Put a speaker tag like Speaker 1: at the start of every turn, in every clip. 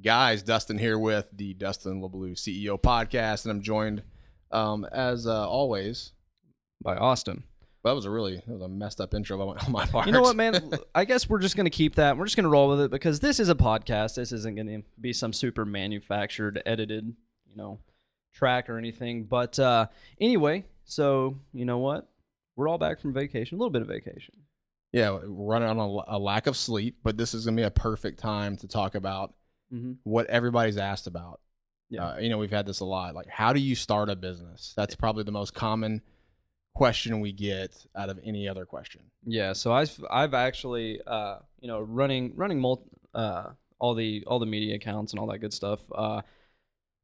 Speaker 1: Guys, Dustin here with the Dustin and LeBleu CEO podcast, and I'm joined, as always,
Speaker 2: by Austin.
Speaker 1: That was a messed up intro on my part.
Speaker 2: You know what, man? I guess we're just going to keep that. We're just going to roll with it because this is a podcast. This isn't going to be some super manufactured, edited, track or anything. But anyway, so you know what? We're all back from vacation, a little bit of vacation.
Speaker 1: Yeah, we're running on a lack of sleep, but this is going to be a perfect time to talk about what everybody's asked about. Yeah. We've had this a lot. Like, how do you start a business? That's probably the most common question we get out of any other question.
Speaker 2: Yeah, so I've actually running all the media accounts and all that good stuff. I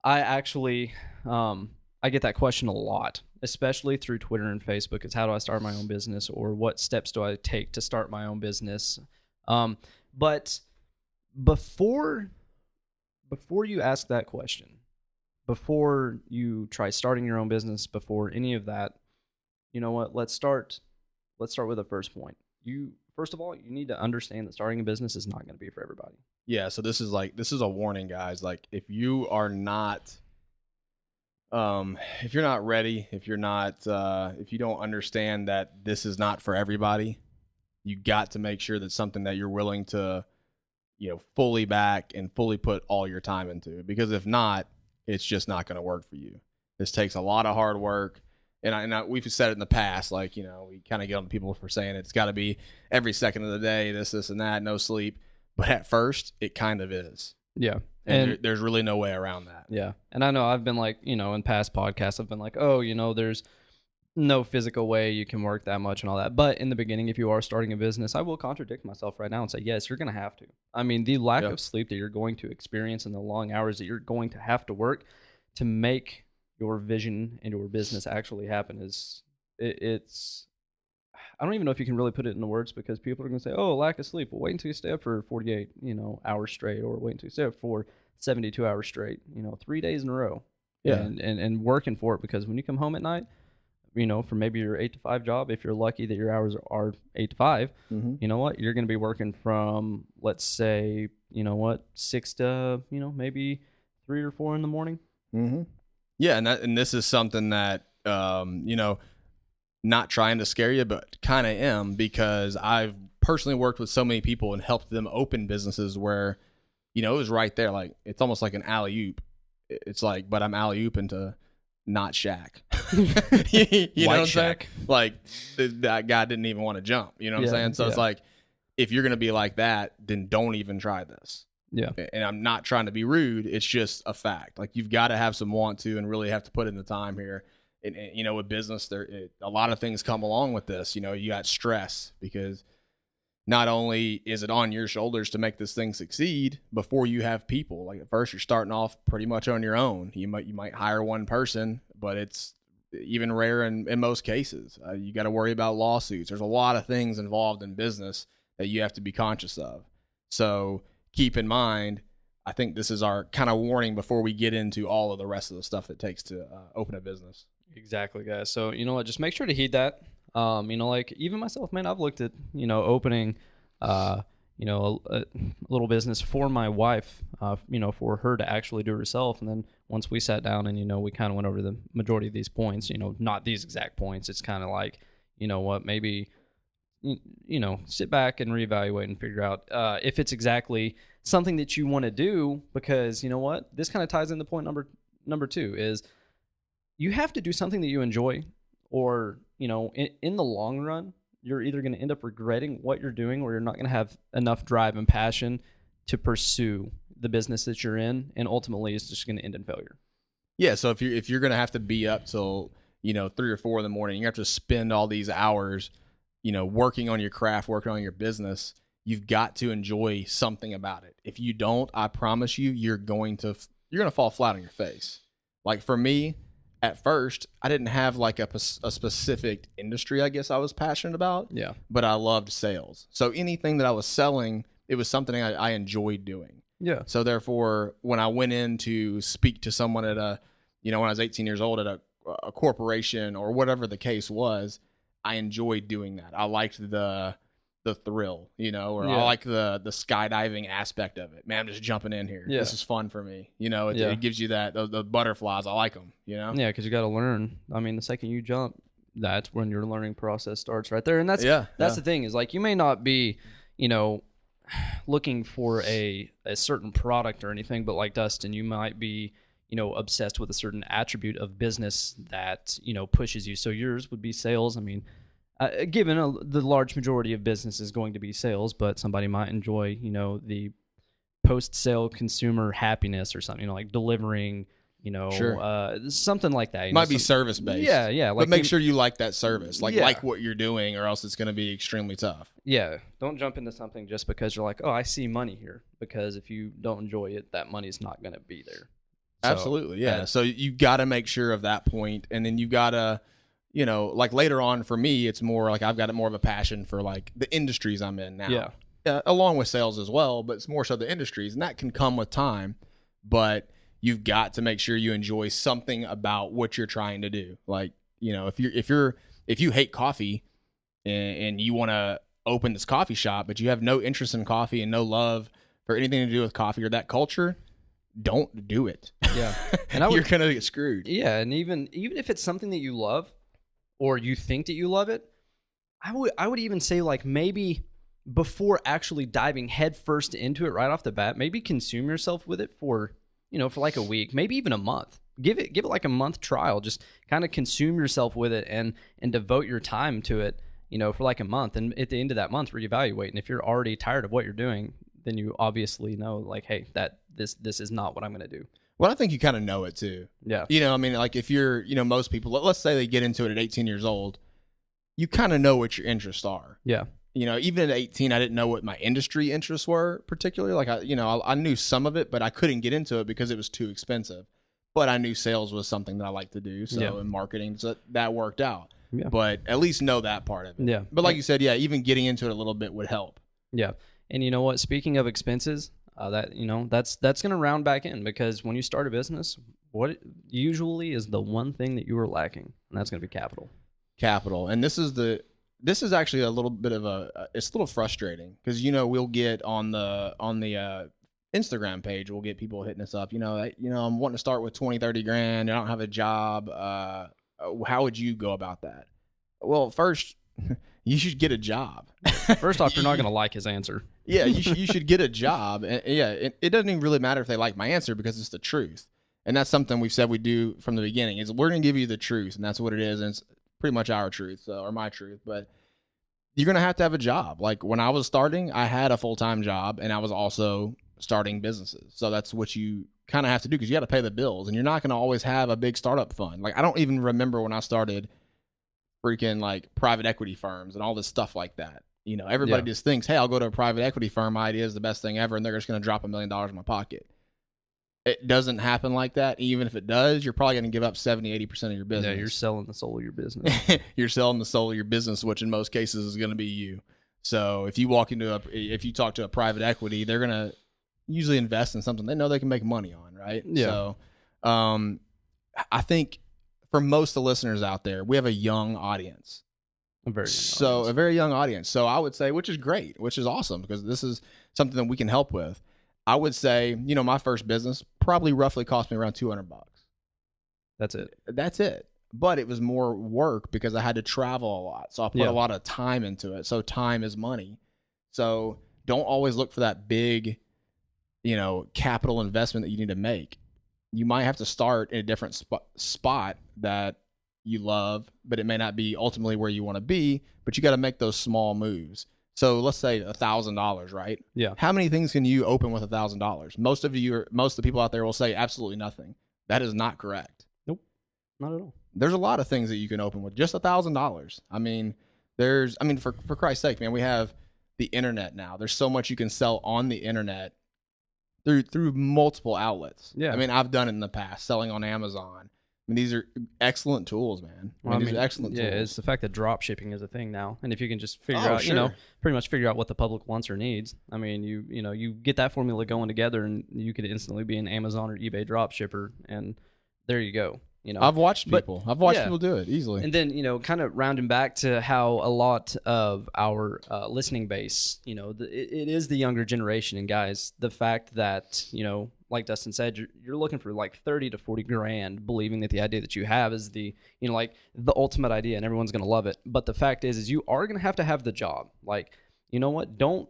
Speaker 2: actually I get that question a lot, especially through Twitter and Facebook. It's how do I start my own business, or what steps do I take to start my own business? But before you ask that question, before you try starting your own business, before any of that, you know what? Let's start with the first point. First of all, you need to understand that starting a business is not going to be for everybody.
Speaker 1: Yeah, so this is a warning, guys. Like, if you are not if you're not ready, if you don't understand that this is not for everybody, you got to make sure that's something that you're willing to, fully back and fully put all your time into. Because if not, it's just not going to work for you. This takes a lot of hard work. And we've said it in the past, we kind of get on people for saying it's got to be every second of the day, this and that, no sleep. But at first, it kind of is.
Speaker 2: Yeah.
Speaker 1: And there's really no way around that.
Speaker 2: Yeah. And I know I've been in past podcasts, I've been like, there's no physical way you can work that much and all that. But in the beginning, if you are starting a business, I will contradict myself right now and say, yes, you're going to have to. I mean, the lack of sleep that you're going to experience and the long hours that you're going to have to work to make your vision and your business actually happen it's I don't even know if you can really put it into words, because people are going to say, oh, lack of sleep. Well, wait until you stay up for 48 hours straight, or wait until you stay up for 72 hours straight, 3 days in a row.
Speaker 1: Yeah.
Speaker 2: And working for it, because when you come home at night, from maybe your 8 to 5 job, if you're lucky that your hours are 8 to 5, you know what, you're going to be working from, let's say, 6 to, maybe 3 or 4 in the morning.
Speaker 1: Yeah, and this is something that, not trying to scare you, but kind of am, because I've personally worked with so many people and helped them open businesses where, it was right there. Like, it's almost like an alley-oop. It's like, but I'm alley-ooping to not Shaq. you know what I'm saying? Like, that guy didn't even want to jump. You know what I'm saying? So it's like, if you're going to be like that, then don't even try this.
Speaker 2: Yeah.
Speaker 1: And I'm not trying to be rude. It's just a fact. Like, you've got to have some want to and really have to put in the time here. And with business, a lot of things come along with this. You got stress, because not only is it on your shoulders to make this thing succeed before you have people. Like, at first, you're starting off pretty much on your own. You might hire one person, but it's even rare in most cases. You got to worry about lawsuits. There's a lot of things involved in business that you have to be conscious of. So keep in mind, I think this is our kind of warning before we get into all of the rest of the stuff it takes to open a business.
Speaker 2: Exactly, guys. So, just make sure to heed that. Even myself, man, I've looked at, opening, a little business for my wife, for her to actually do it herself. And then once we sat down and, we kind of went over the majority of these points, not these exact points. It's kind of like, maybe, sit back and reevaluate and figure out if it's exactly something that you want to do, because this kind of ties into point number 2 is you have to do something that you enjoy, or, in the long run, you're either going to end up regretting what you're doing, or you're not going to have enough drive and passion to pursue the business that you're in. And ultimately it's just going to end in failure.
Speaker 1: Yeah. So if you're going to have to be up till, 3 or 4 in the morning, you have to spend all these hours, working on your craft, working on your business, you've got to enjoy something about it. If you don't, I promise you, you're going to fall flat on your face. Like, for me, at first, I didn't have like a specific industry, I guess, I was passionate about.
Speaker 2: Yeah.
Speaker 1: But I loved sales. So anything that I was selling, it was something I enjoyed doing.
Speaker 2: Yeah.
Speaker 1: So therefore, when I went in to speak to someone at when I was 18 years old at a corporation or whatever the case was, I enjoyed doing that. I liked the the thrill, or
Speaker 2: Yeah.
Speaker 1: I like the skydiving aspect of it. Man, I'm just jumping in here.
Speaker 2: Yeah.
Speaker 1: This is fun for me. It,
Speaker 2: Yeah.
Speaker 1: it gives you that, the butterflies. I like them,
Speaker 2: Yeah, because you got to learn. I mean, the second you jump, that's when your learning process starts right there. And that's the thing is, like, you may not be, looking for a certain product or anything, but like Dustin, you might be, obsessed with a certain attribute of business that, pushes you. So yours would be sales. I mean, given the large majority of business is going to be sales, but somebody might enjoy, the post-sale consumer happiness or something, like delivering, something like that.
Speaker 1: Might be service based.
Speaker 2: Yeah.
Speaker 1: But make sure you like that service, like what you're doing, or else it's going to be extremely tough.
Speaker 2: Yeah. Don't jump into something just because you're like, oh, I see money here. Because if you don't enjoy it, that money's not going to be there. So,
Speaker 1: absolutely, yeah. So you got to make sure of that point, and then you got to, like later on for me, it's more like I've got more of a passion for like the industries I'm in now. Yeah. Along with sales as well, but it's more so the industries, and that can come with time. But you've got to make sure you enjoy something about what you're trying to do. Like, if you hate coffee and you want to open this coffee shop, but you have no interest in coffee and no love for anything to do with coffee or that culture, don't do it.
Speaker 2: Yeah. And
Speaker 1: you're going to get screwed.
Speaker 2: Yeah. And even if it's something that you love or you think that you love it, I would even say, like, maybe before actually diving headfirst into it right off the bat, maybe consume yourself with it for like a week, maybe even a month. Give it like a month trial. Just kind of consume yourself with it and devote your time to it, for like a month. And at the end of that month, reevaluate. And if you're already tired of what you're doing, then you obviously know, like, hey, this is not what I'm going to do.
Speaker 1: Well, I think you kind of know it too.
Speaker 2: Yeah.
Speaker 1: I mean, like if you're, most people, let's say they get into it at 18 years old, you kind of know what your interests are.
Speaker 2: Yeah.
Speaker 1: Even at 18, I didn't know what my industry interests were particularly. Like, I knew some of it, but I couldn't get into it because it was too expensive. But I knew sales was something that I liked to do. So, and marketing, so that worked out. Yeah. But at least know that part of it.
Speaker 2: Yeah.
Speaker 1: But like you said, even getting into it a little bit would help.
Speaker 2: Yeah. And you know what? Speaking of expenses, that's going to round back in, because when you start a business, what usually is the one thing that you are lacking, and that's going to be capital. And this is actually a little bit of it's a little frustrating, because we'll get on the Instagram page, we'll get people hitting us up, I'm wanting to start with 20-30 grand, I don't have a job, how would you go about that? Well, first you should get a job. First off, you're not going to like his answer.
Speaker 1: Yeah, you should get a job. And it doesn't even really matter if they like my answer, because it's the truth. And that's something we've said we do from the beginning, is we're going to give you the truth, and that's what it is. And it's pretty much our truth, or my truth. But you're going to have a job. Like when I was starting, I had a full-time job, and I was also starting businesses. So that's what you kind of have to do, because you got to pay the bills, and you're not going to always have a big startup fund. Like I don't even remember when I started freaking like private equity firms and all this stuff like that. Everybody just thinks, hey, I'll go to a private equity firm, my idea is the best thing ever, and they're just going to drop $1 million in my pocket. It doesn't happen like that. Even if it does, you're probably going to give up 70-80% of your business.
Speaker 2: Yeah, you're selling the soul of your business.
Speaker 1: You're selling the soul of your business, which in most cases is going to be you. So if you if you talk to a private equity, they're going to usually invest in something they know they can make money on, right?
Speaker 2: Yeah.
Speaker 1: So I think for most of the listeners out there, we have a young audience. A very young audience. So I would say, which is great, which is awesome, because this is something that we can help with. I would say, my first business probably roughly cost me around $200.
Speaker 2: That's
Speaker 1: it. But it was more work because I had to travel a lot. So I put a lot of time into it. So time is money. So don't always look for that big, capital investment that you need to make. You might have to start in a different spot that you love, but it may not be ultimately where you want to be, but you got to make those small moves. So let's say $1,000, right?
Speaker 2: Yeah.
Speaker 1: How many things can you open with $1,000? Most of the people out there will say absolutely nothing. That is not correct.
Speaker 2: Nope. Not at all.
Speaker 1: There's a lot of things that you can open with just $1,000. I mean, for Christ's sake, man, we have the internet now. There's so much you can sell on the internet through multiple outlets.
Speaker 2: Yeah.
Speaker 1: I mean, I've done it in the past, selling on Amazon. I mean, these are excellent tools, man. These are excellent tools.
Speaker 2: Yeah, it's the fact that drop shipping is a thing now. And if you can just figure out, pretty much figure out what the public wants or needs. I mean, you get that formula going together, and you could instantly be an Amazon or eBay drop shipper, and there you go.
Speaker 1: I've watched people do it easily.
Speaker 2: And then, kind of rounding back to how a lot of our listening base, it is the younger generation. And guys, the fact that, like Dustin said, you're looking for like 30 to 40 grand, believing that the idea that you have is the, like the ultimate idea and everyone's going to love it. But the fact is you are going to have the job. Like, you know what? Don't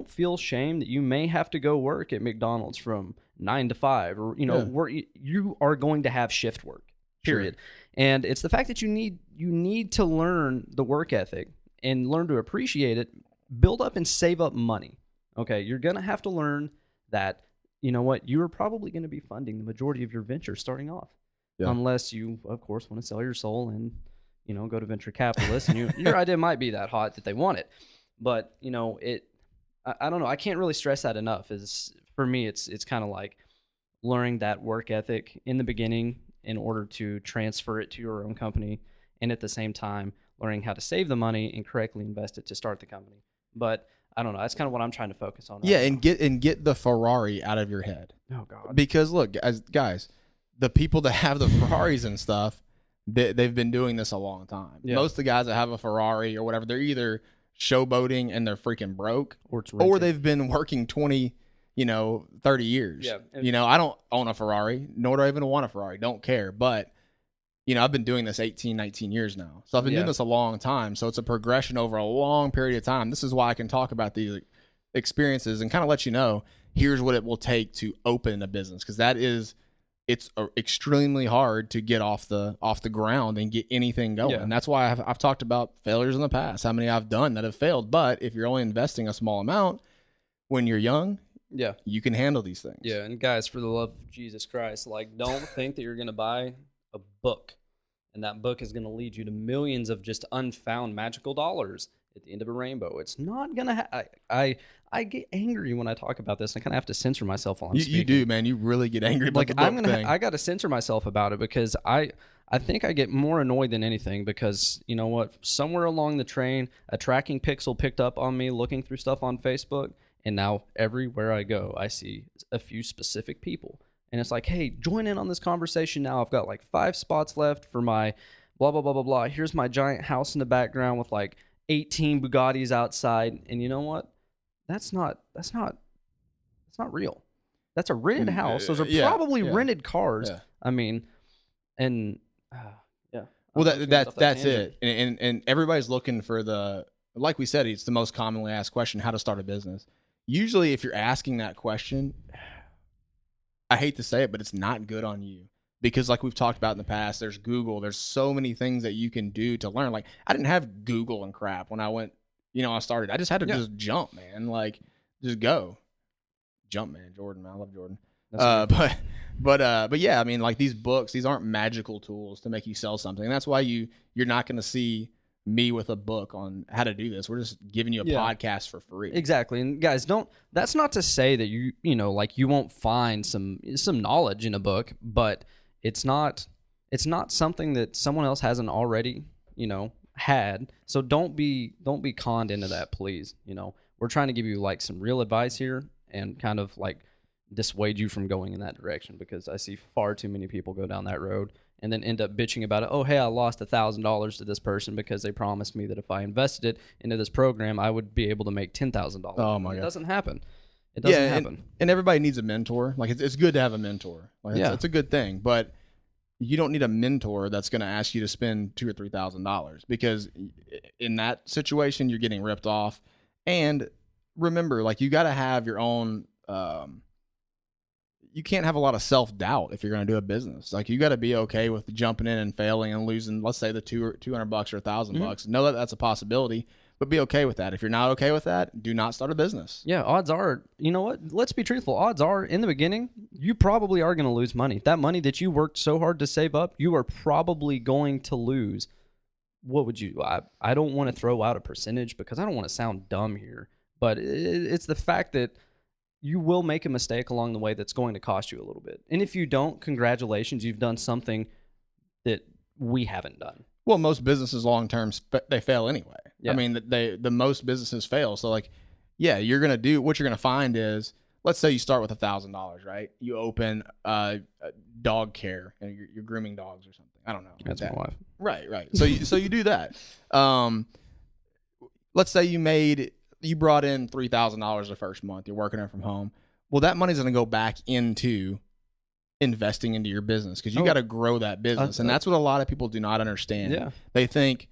Speaker 2: feel shame that you may have to go work at McDonald's from 9 to 5, or you are going to have shift work, period. Sure. And it's the fact that you need to learn the work ethic and learn to appreciate it, build up and save up money. Okay, you're going to have to learn that, you're probably going to be funding the majority of your venture starting off, unless you, of course, want to sell your soul and, go to venture capitalists, and your idea might be that hot that they want it. But, I don't know. I can't really stress that enough. For me, it's kind of like learning that work ethic in the beginning in order to transfer it to your own company, and at the same time learning how to save the money and correctly invest it to start the company. But I don't know. That's kind of what I'm trying to focus on.
Speaker 1: Yeah, and get the Ferrari out of your head.
Speaker 2: Oh God.
Speaker 1: Because look, guys, the people that have the Ferraris and stuff, they've been doing this a long time. Yeah. Most of the guys that have a Ferrari or whatever, they're either showboating and they're freaking broke, or they've been working 20, 30 years. Yeah. I don't own a Ferrari, nor do I even want a Ferrari. Don't care. But, I've been doing this 18, 19 years now. So I've been doing this a long time. So it's a progression over a long period of time. This is why I can talk about these experiences and kind of let you know, here's what it will take to open a business. Because it's extremely hard to get off the ground and get anything going. Yeah. And that's why I've talked about failures in the past, how many I've done that have failed. But if you're only investing a small amount when you're young, you can handle these things.
Speaker 2: Yeah. And guys, for the love of Jesus Christ, don't think that you're going to buy a book and that book is going to lead you to millions of just unfound magical dollars at the end of a rainbow. It's not going to I get angry when I talk about this. I kind of have to censor myself while I'm speaking.
Speaker 1: You do, man. You really get angry about the book thing.
Speaker 2: I got to censor myself about it because I think I get more annoyed than anything because, you know what, somewhere along the train, a tracking pixel picked up on me looking through stuff on Facebook, and now everywhere I go, I see a few specific people. And it's like, hey, join in on this conversation now. I've got 5 spots left for my blah, blah, blah, blah, blah. Here's my giant house in the background with 18 Bugattis outside. And you know what? That's not real. That's a rented house. Those are probably rented cars. Yeah. I mean, and yeah.
Speaker 1: Well, that's it. And everybody's looking for like we said, it's the most commonly asked question, how to start a business. Usually if you're asking that question, I hate to say it, but it's not good on you. Because like we've talked about in the past, there's Google. There's so many things that you can do to learn. I didn't have Google and crap when I went, I started. I just had to just jump, man. Just go. Jump, man. Jordan, man. I love Jordan. But yeah, I mean, these books, these aren't magical tools to make you sell something. And that's why you're not going to see me with a book on how to do this. We're just giving you a podcast for free.
Speaker 2: Exactly. And guys, that's not to say that you won't find some knowledge in a book, but it's not something that someone else hasn't already, had. So don't be conned into that, please. We're trying to give you some real advice here and kind of dissuade you from going in that direction, because I see far too many people go down that road and then end up bitching about it. Oh, hey, I lost $1,000 to this person because they promised me that if I invested it into this program, I would be able to make $10,000.
Speaker 1: Oh my God.
Speaker 2: It doesn't happen. It doesn't happen.
Speaker 1: And everybody needs a mentor. It's good to have a mentor. It's a good thing, but you don't need a mentor that's going to ask you to spend $2,000 or $3,000, because in that situation, you're getting ripped off. And remember, you got to have your own, you can't have a lot of self-doubt if you're going to do a business. You got to be okay with jumping in and failing and losing, let's say the $200 or $1,000. Know that that's a possibility, but be okay with that. If you're not okay with that, do not start a business.
Speaker 2: Yeah, odds are, you know what? Let's be truthful. Odds are, in the beginning, you probably are going to lose money. That money that you worked so hard to save up, you are probably going to lose. What would you? I don't want to throw out a percentage because I don't want to sound dumb here, but it's the fact that you will make a mistake along the way that's going to cost you a little bit. And if you don't, congratulations, you've done something that we haven't done.
Speaker 1: Well, most businesses long-term, they fail anyway. Yeah. I mean, the most businesses fail. So you're going to do, what you're going to find is let's say you start with $1,000, right? You open dog care and you're grooming dogs or something. I don't know.
Speaker 2: That's my wife.
Speaker 1: Right. So you do that. Let's say you brought in $3,000 the first month. You're working it from home. Well, that money's going to go back into investing into your business because you got to grow that business, and that's what a lot of people do not understand.
Speaker 2: Yeah.
Speaker 1: They think,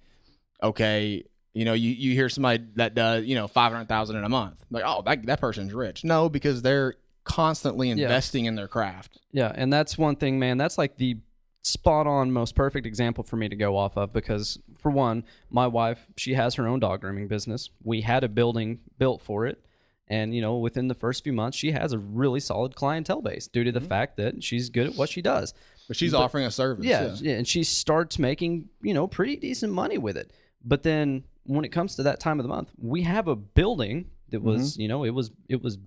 Speaker 1: okay, you hear somebody that does $500,000 in a month, like, oh, that person's rich. No, because they're constantly investing in their craft.
Speaker 2: Yeah, and that's one thing, man. That's like the spot on, most perfect example for me to go off of because, for one, my wife, she has her own dog grooming business. We had a building built for it. And, within the first few months, she has a really solid clientele base due to the fact that she's good at what she does.
Speaker 1: But she's offering a service.
Speaker 2: Yeah, and she starts making, pretty decent money with it. But then when it comes to that time of the month, we have a building that was, it was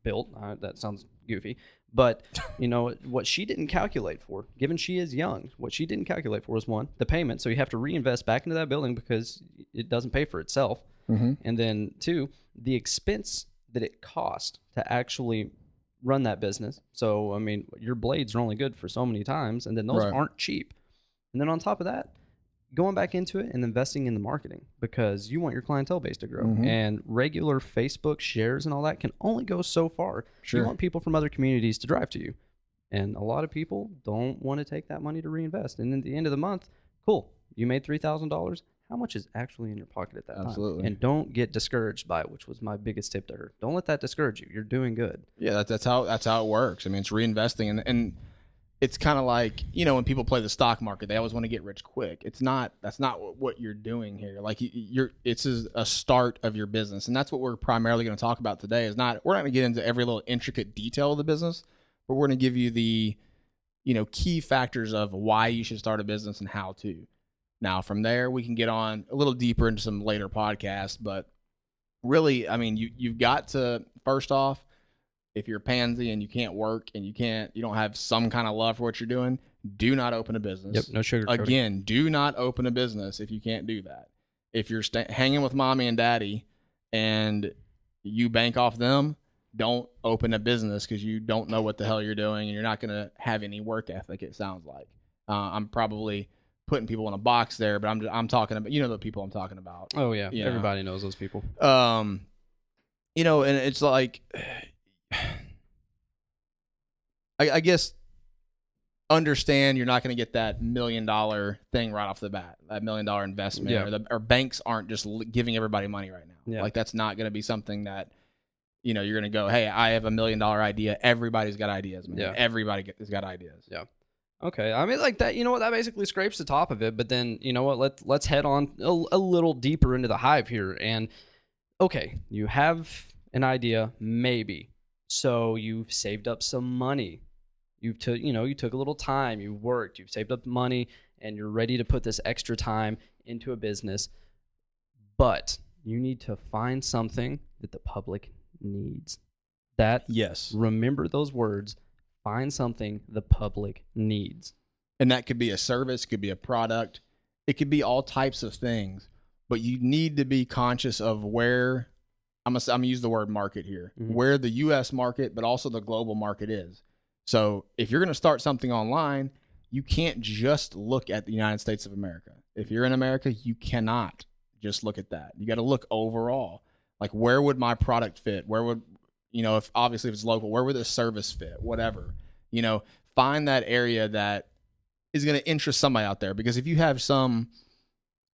Speaker 2: built. That sounds goofy. But, what she didn't calculate for, given she is young, what she didn't calculate for was, one, the payment. So you have to reinvest back into that building because it doesn't pay for itself. And then, two, the expense that it cost to actually run that business. So, I mean, your blades are only good for so many times, and then those aren't cheap. And then on top of that, going back into it and investing in the marketing because you want your clientele base to grow. And regular Facebook shares and all that can only go so far.
Speaker 1: Sure.
Speaker 2: You want people from other communities to drive to you. And a lot of people don't want to take that money to reinvest. And at the end of the month, cool, you made $3,000. How much is actually in your pocket at that
Speaker 1: Absolutely.
Speaker 2: time? And don't get discouraged by it, which was my biggest tip to her. Don't let that discourage you. You're doing good.
Speaker 1: Yeah, that's how it works. I mean, it's reinvesting, and it's kind of like when people play the stock market, they always want to get rich quick. That's not what you're doing here. Like it's a start of your business, and that's what we're primarily going to talk about today. We're not going to get into every little intricate detail of the business, but we're going to give you the key factors of why you should start a business and how to. Now, from there, we can get on a little deeper into some later podcasts, but really, I mean, you've got to, first off, if you're a pansy and you can't work and you don't have some kind of love for what you're doing, do not open a business.
Speaker 2: Yep, no sugar.
Speaker 1: Again, do not open a business if you can't do that. If you're hanging with mommy and daddy and you bank off them, don't open a business because you don't know what the hell you're doing and you're not going to have any work ethic, it sounds like. I'm probably putting people in a box there, but I'm talking about, the people I'm talking about.
Speaker 2: Oh yeah. Everybody knows those people.
Speaker 1: And it's like, I guess understand you're not going to get that $1 million thing right off the bat, that $1 million investment, or banks aren't just giving everybody money right now.
Speaker 2: Yeah.
Speaker 1: Like that's not going to be something that, you're going to go, hey, I have $1 million idea. Everybody's got ideas, man.
Speaker 2: Yeah.
Speaker 1: Everybody has got ideas.
Speaker 2: Yeah. Okay, I mean, like that, that basically scrapes the top of it, but then, let's head on a little deeper into the hive here, and, okay, you have an idea, maybe, so you've saved up some money, you took a little time, you worked, you've saved up money, and you're ready to put this extra time into a business, but you need to find something that the public needs. Remember those words. Find something the public needs.
Speaker 1: And that could be a service, could be a product. It could be all types of things. But you need to be conscious of where, I'm going to use the word market here, where the U.S. market, but also the global market is. So if you're going to start something online, you can't just look at the United States of America. If you're in America, you cannot just look at that. You got to look overall. Like, where would my product fit? Where would, if it's local, where would the service fit? Whatever, find that area that is going to interest somebody out there. Because if you have some,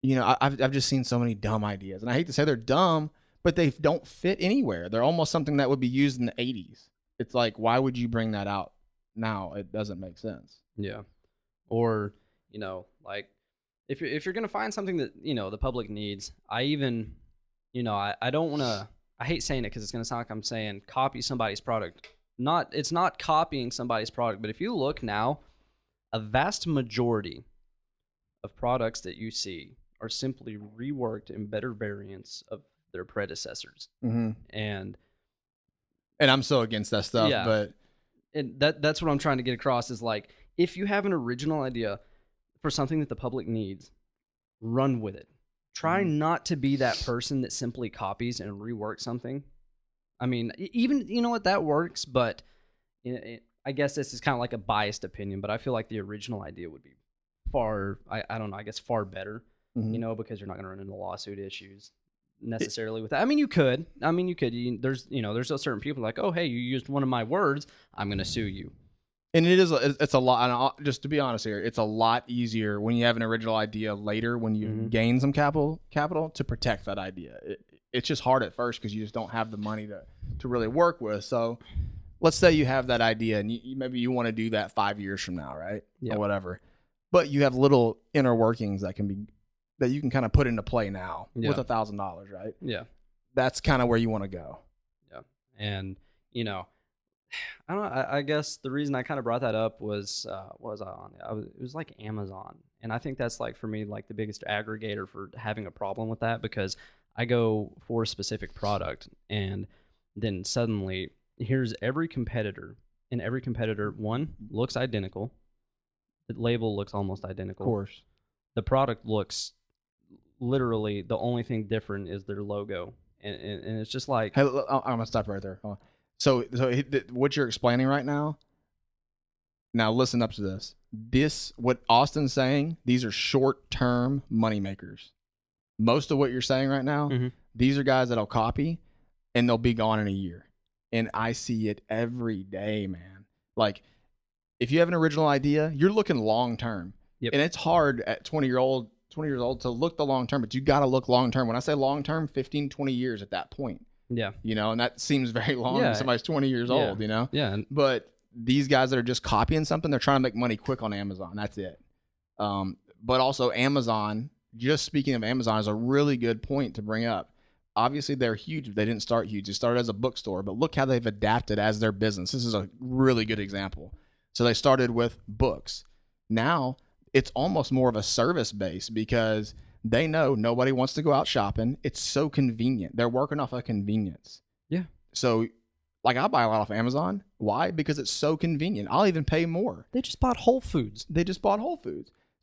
Speaker 1: I've just seen so many dumb ideas, and I hate to say they're dumb, but they don't fit anywhere. They're almost something that would be used in the 80s. It's like, why would you bring that out now? It doesn't make sense.
Speaker 2: Yeah. Or, like if you're going to find something that, the public needs, I even, I don't want to, I hate saying it because it's going to sound like I'm saying copy somebody's product. It's not copying somebody's product, but if you look now, a vast majority of products that you see are simply reworked in better variants of their predecessors. And
Speaker 1: I'm so against that stuff, but
Speaker 2: and that's what I'm trying to get across is like, if you have an original idea for something that the public needs, run with it. Try not to be that person that simply copies and reworks something. I mean, even, you know what, that works, but I guess this is kind of like a biased opinion, but I feel like the original idea would be far, I don't know, I guess far better, you know, because you're not going to run into lawsuit issues necessarily with that. I mean, you could. There's certain people like, oh, hey, you used one of my words, I'm going to sue you.
Speaker 1: And it's a lot. And just to be honest here, it's a lot easier when you have an original idea later, when you gain some capital to protect that idea. It's just hard at first because you just don't have the money to really work with. So let's say you have that idea and maybe you want to do that 5 years from now, right?
Speaker 2: Yep.
Speaker 1: Or whatever. But you have little inner workings that you can kind of put into play now with $1,000, right?
Speaker 2: Yeah.
Speaker 1: That's kind of where you want to go.
Speaker 2: Yeah. And, you know, I don't know. I guess the reason I kind of brought that up was it was like Amazon. And I think that's like, for me, like the biggest aggregator for having a problem with that, because I go for a specific product and then suddenly here's every competitor, and every competitor, one, looks identical. The label looks almost identical.
Speaker 1: Of course.
Speaker 2: The product looks literally, the only thing different is their logo. And it's just like...
Speaker 1: Hey, I'm going to stop right there. Hold on. So what you're explaining right now, listen up to this. What Austin's saying, these are short-term money makers. Most of what you're saying right now, these are guys that'll copy, and they'll be gone in a year. And I see it every day, man. Like, if you have an original idea, you're looking long-term. Yep. And it's hard at 20 years old to look the long-term, but you got to look long-term. When I say long-term, 15, 20 years at that point. Yeah. You know, and that seems very long when somebody's 20 years old, you know? Yeah. But these guys that are just copying something, they're trying to make money quick on Amazon. That's it. But also Amazon, just speaking of Amazon, is a really good point to bring up. Obviously, they're huge. They didn't start huge. They started as a bookstore, but look how they've adapted as their business. This is a really good example. So they started with books. Now it's almost more of a service base because they know nobody wants to go out shopping. It's so convenient. They're working off of convenience. Yeah. So, like, I buy a lot off Amazon. Why? Because it's so convenient. I'll even pay more.
Speaker 2: They just bought Whole Foods.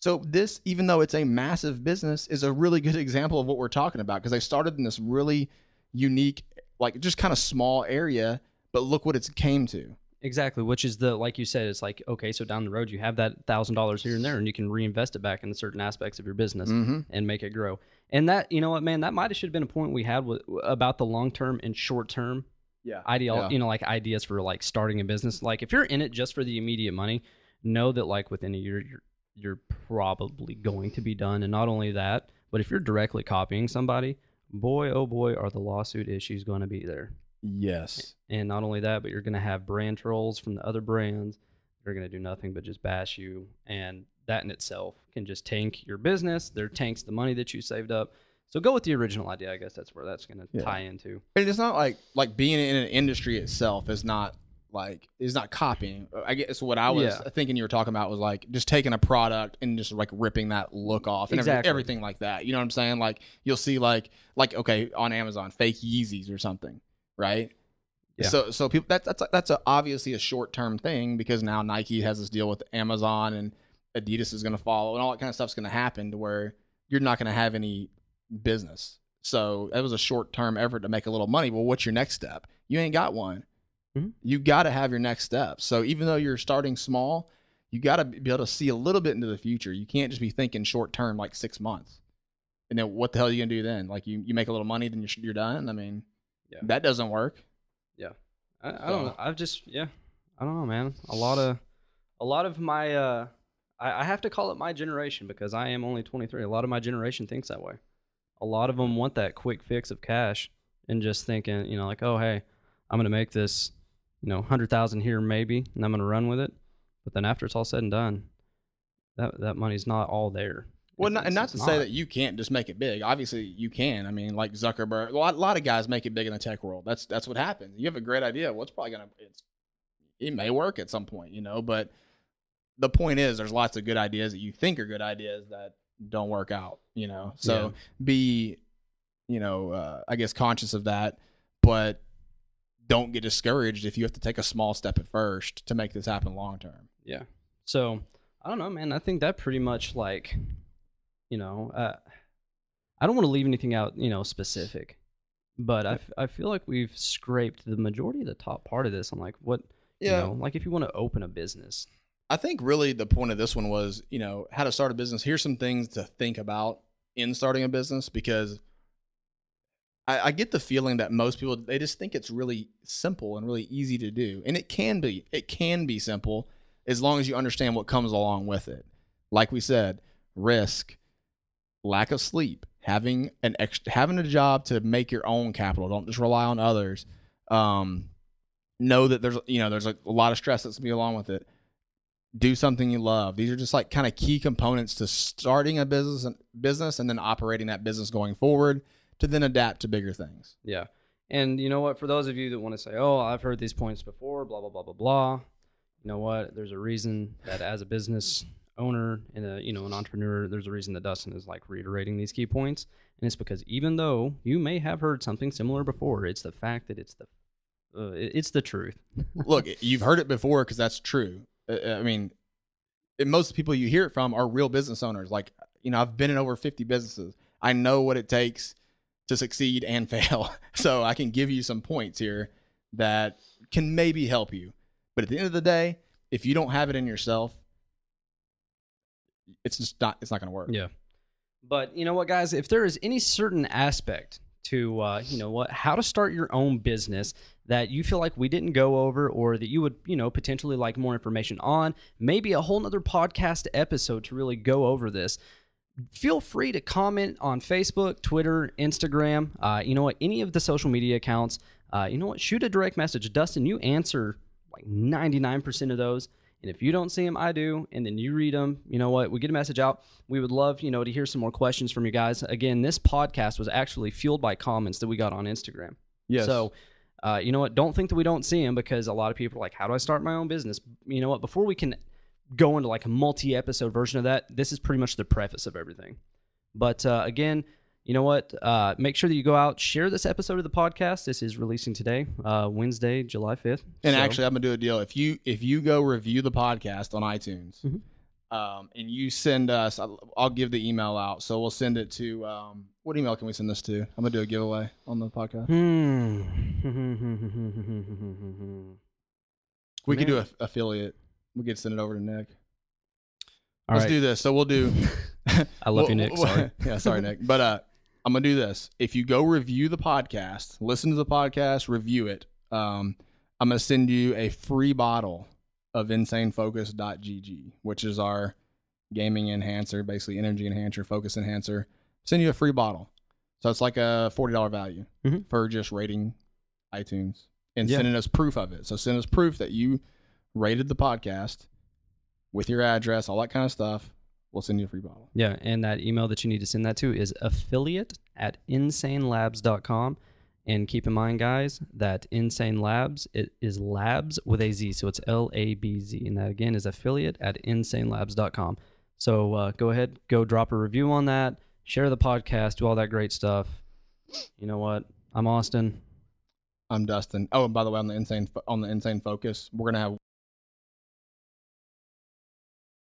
Speaker 1: So this, even though it's a massive business, is a really good example of what we're talking about, because they started in this really unique, like, just kind of small area, but look what it's came to.
Speaker 2: Exactly, which is like you said, it's like, okay, so down the road you have that $1,000 here and there, and you can reinvest it back in certain aspects of your business and make it grow. And that, you know what, man, that might have should have been a point we had about the long-term and short-term you know, like ideas for like starting a business. Like, if you're in it just for the immediate money, know that like within a year you're probably going to be done. And not only that, but if you're directly copying somebody, boy, oh boy, are the lawsuit issues going to be there.
Speaker 1: Yes.
Speaker 2: And not only that, but you're going to have brand trolls from the other brands. They're going to do nothing but just bash you. And that in itself can just tank your business. There tanks the money that you saved up. So go with the original idea. I guess that's where that's going to tie into.
Speaker 1: And it's not like being in an industry itself is not copying. I guess what I was thinking you were talking about was like just taking a product and just like ripping that look off and everything like that. You know what I'm saying? Like you'll see like okay, on Amazon, fake Yeezys or something. Right. Yeah. So people that's obviously a short-term thing, because now Nike has this deal with Amazon and Adidas is going to follow and all that kind of stuff's going to happen to where you're not going to have any business. So that was a short-term effort to make a little money. Well, what's your next step? You ain't got one. You got to have your next step. So even though you're starting small, you got to be able to see a little bit into the future. You can't just be thinking short-term like 6 months. And then what the hell are you going to do then? Like you make a little money, then you're done. I mean, that doesn't work.
Speaker 2: Yeah. I don't know. I don't know, man. A lot of my, I have to call it my generation because I am only 23. A lot of my generation thinks that way. A lot of them want that quick fix of cash and just thinking, you know, like, oh, hey, I'm going to make this, you know, 100,000 here maybe, and I'm going to run with it. But then after it's all said and done, that money's not all there.
Speaker 1: Well, not to say that you can't just make it big. Obviously, you can. I mean, like Zuckerberg, a lot of guys make it big in the tech world. That's what happens. You have a great idea. Well, it's probably it may work at some point, you know. But the point is, there's lots of good ideas that you think are good ideas that don't work out, you know. So be, you know, I guess conscious of that, but don't get discouraged if you have to take a small step at first to make this happen long term.
Speaker 2: Yeah. So I don't know, man. I think that pretty much you know, I don't want to leave anything out, you know, specific, But I feel like we've scraped the majority of the top part of this on like what, you know, like if you want to open a business.
Speaker 1: I think really the point of this one was, you know, how to start a business. Here's some things to think about in starting a business, because I get the feeling that most people, they just think it's really simple and really easy to do. And it can be simple as long as you understand what comes along with it. Like we said, risk, lack of sleep, having a job to make your own capital. Don't just rely on others. Know that there's a lot of stress that's gonna be along with it. Do something you love. These are just like kind of key components to starting a business and then operating that business going forward, to then adapt to bigger things.
Speaker 2: Yeah. And you know what? For those of you that want to say, oh, I've heard these points before, blah, blah, blah, blah, blah. You know what? There's a reason that as a business owner and an entrepreneur, there's a reason that Dustin is like reiterating these key points. And it's because even though you may have heard something similar before, it's the fact that it's the truth.
Speaker 1: Look, you've heard it before because that's true. I mean, most people you hear it from are real business owners. Like, you know, I've been in over 50 businesses. I know what it takes to succeed and fail. So I can give you some points here that can maybe help you. But at the end of the day, if you don't have it in yourself, it's not going to work.
Speaker 2: Yeah. But you know what, guys, if there is any certain aspect to, how to start your own business that you feel like we didn't go over, or that you would, potentially like more information on, maybe a whole nother podcast episode to really go over this, feel free to comment on Facebook, Twitter, Instagram, any of the social media accounts. Shoot a direct message. Dustin, you answer like 99% of those. And if you don't see them, I do. And then you read them. You know what? We get a message out. We would love, to hear some more questions from you guys. Again, this podcast was actually fueled by comments that we got on Instagram.
Speaker 1: Yes.
Speaker 2: So, you know what? Don't think that we don't see them, because a lot of people are like, how do I start my own business? You know what? Before we can go into like a multi-episode version of that, this is pretty much the preface of everything. But again, you know what? Make sure that you go out, share this episode of the podcast. This is releasing today, Wednesday, July 5th.
Speaker 1: And actually, I'm gonna do a deal. If you go review the podcast on iTunes, and you send us, I'll give the email out. So we'll send it to what email can we send this to? I'm gonna do a giveaway on the podcast. We could do an affiliate. We could send it over to Nick. Let's do this. So we'll do.
Speaker 2: I love you, Nick. Sorry.
Speaker 1: Yeah, sorry, Nick. But I'm gonna do this. If you go review the podcast, listen to the podcast, review it. I'm gonna send you a free bottle of insanefocus.gg, which is our gaming enhancer, basically energy enhancer, focus enhancer. Send you a free bottle. So it's like a $40 value for just rating iTunes and sending us proof of it. So send us proof that you rated the podcast with your address, all that kind of stuff. We'll send you a free bottle.
Speaker 2: Yeah, and that email that you need to send that to is affiliate@insanelabs.com. And keep in mind, guys, that Insane Labs, it is labs with a Z, so it's LABZ. And that, again, is affiliate@insanelabs.com. So go ahead, go drop a review on that, share the podcast, do all that great stuff. You know what? I'm Austin.
Speaker 1: I'm Dustin. Oh, and by the way, on the Insane Focus, we're going to have